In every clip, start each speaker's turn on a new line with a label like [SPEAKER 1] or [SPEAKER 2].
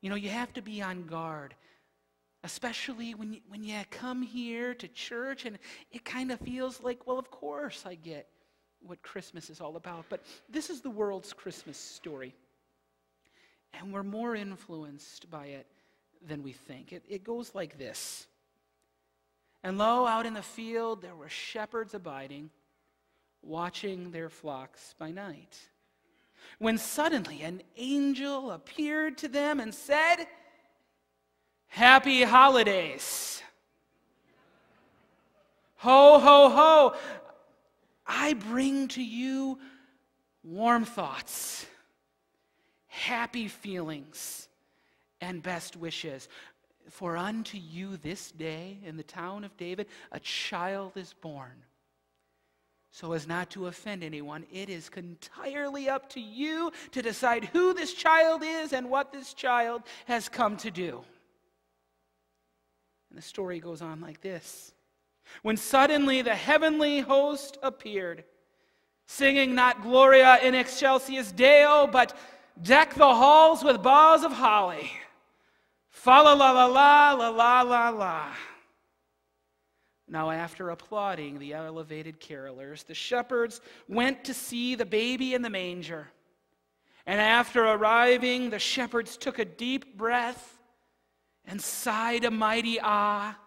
[SPEAKER 1] You know, you have to be on guard, especially when you come here to church and it kind of feels like, well, of course I get what Christmas is all about. But this is the world's Christmas story. And we're more influenced by it than we think. It goes like this. And lo, out in the field there were shepherds abiding, watching their flocks by night. When suddenly an angel appeared to them and said, "Happy holidays. Ho, ho, ho. I bring to you warm thoughts, happy feelings, and best wishes. For unto you this day in the town of David a child is born. So as not to offend anyone, it is entirely up to you to decide who this child is and what this child has come to do." And the story goes on like this. When suddenly the heavenly host appeared, singing not Gloria in excelsis Deo, but deck the halls with boughs of holly. Fa la la la la la la la la. Now after applauding the elevated carolers, the shepherds went to see the baby in the manger. And after arriving, the shepherds took a deep breath and sighed a mighty ah,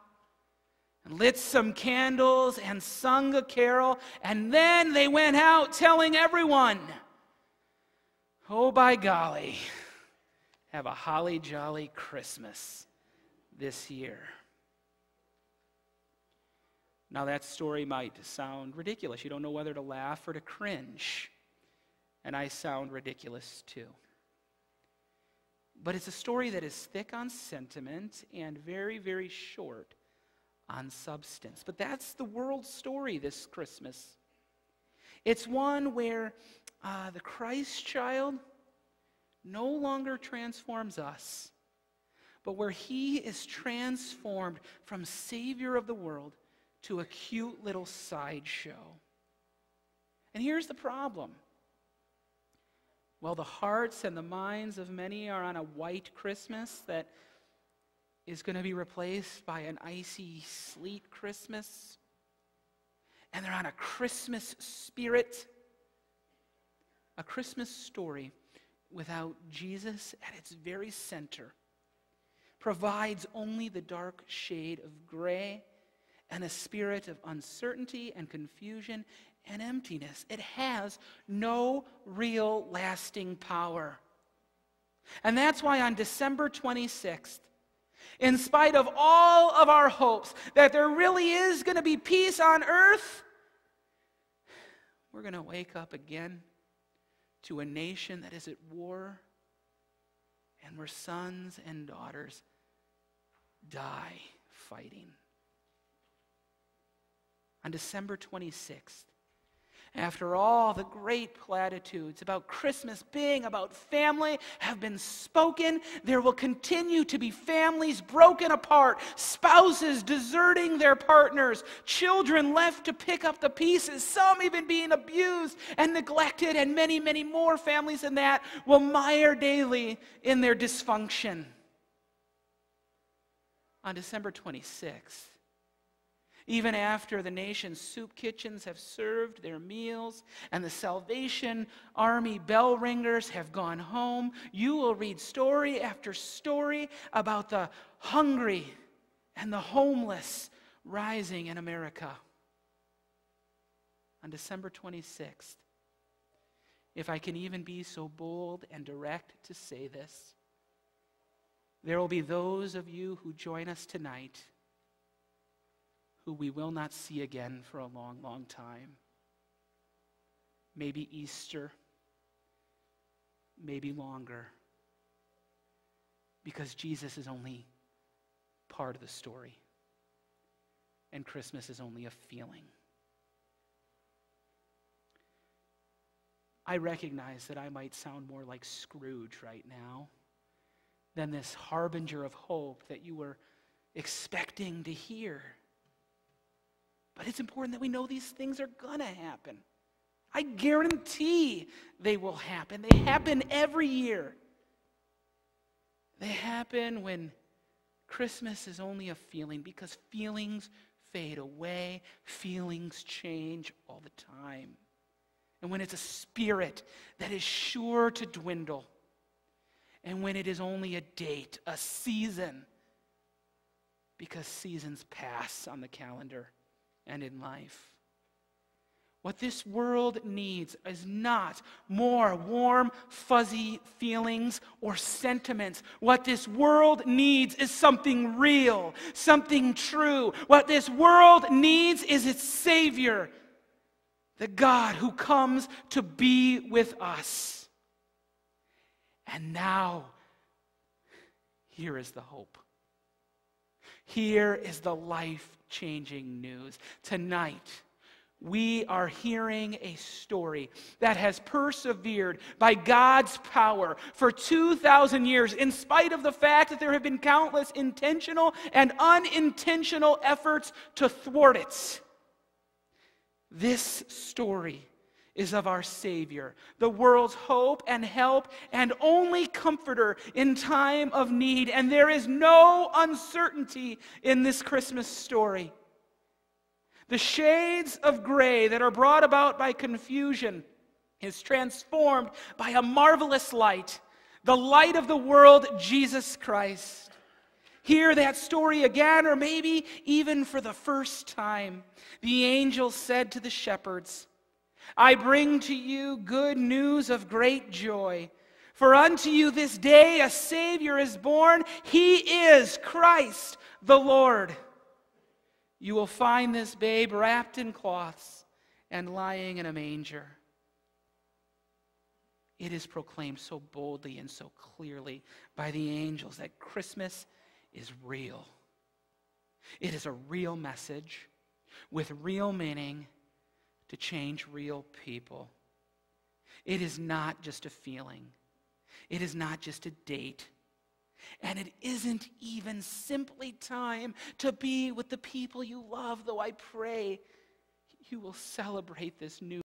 [SPEAKER 1] and lit some candles and sung a carol, and then they went out telling everyone, "Oh, by golly, have a holly jolly Christmas this year." Now that story might sound ridiculous. You don't know whether to laugh or to cringe. And I sound ridiculous too. But it's a story that is thick on sentiment and very, very short on substance. But that's the world's story this Christmas. It's one where the Christ child no longer transforms us, but where he is transformed from Savior of the world to a cute little sideshow. And here's the problem. Well, the hearts and the minds of many are on a white Christmas that is going to be replaced by an icy sleet Christmas. And they're on a Christmas spirit, a Christmas story without Jesus at its very center, provides only the dark shade of gray and a spirit of uncertainty and confusion and emptiness. It has no real lasting power. And that's why on December 26th, in spite of all of our hopes that there really is going to be peace on earth, we're going to wake up again to a nation that is at war and where sons and daughters die fighting. On December 26th, after all the great platitudes about Christmas being about family have been spoken, there will continue to be families broken apart, spouses deserting their partners, children left to pick up the pieces, some even being abused and neglected, and many, many more families than that will mire daily in their dysfunction. On December 26th, even after the nation's soup kitchens have served their meals and the Salvation Army bell ringers have gone home, you will read story after story about the hungry and the homeless rising in America. On December 26th, if I can even be so bold and direct to say this, there will be those of you who join us tonight who we will not see again for a long, long time. Maybe Easter, maybe longer, because Jesus is only part of the story, and Christmas is only a feeling. I recognize that I might sound more like Scrooge right now than this harbinger of hope that you were expecting to hear. But it's important that we know these things are going to happen. I guarantee they will happen. They happen every year. They happen when Christmas is only a feeling, because feelings fade away, feelings change all the time. And when it's a spirit that is sure to dwindle, and when it is only a date, a season, because seasons pass on the calendar and in life. What this world needs is not more warm, fuzzy feelings or sentiments. What this world needs is something real, something true. What this world needs is its Savior, the God who comes to be with us. And now, here is the hope. Here is the life-changing news. Tonight, we are hearing a story that has persevered by God's power for 2,000 years, in spite of the fact that there have been countless intentional and unintentional efforts to thwart it. This story is of our Savior, the world's hope and help and only comforter in time of need. And there is no uncertainty in this Christmas story. The shades of gray that are brought about by confusion is transformed by a marvelous light, the light of the world, Jesus Christ. Hear that story again, or maybe even for the first time. The angel said to the shepherds, I bring to you good news of great joy. For unto you this day a Savior is born. He is Christ the Lord. You will find this babe wrapped in cloths and lying in a manger. It is proclaimed so boldly and so clearly by the angels that Christmas is real. It is a real message with real meaning to change real people. It is not just a feeling. It is not just a date. And it isn't even simply time to be with the people you love, though I pray you will celebrate this new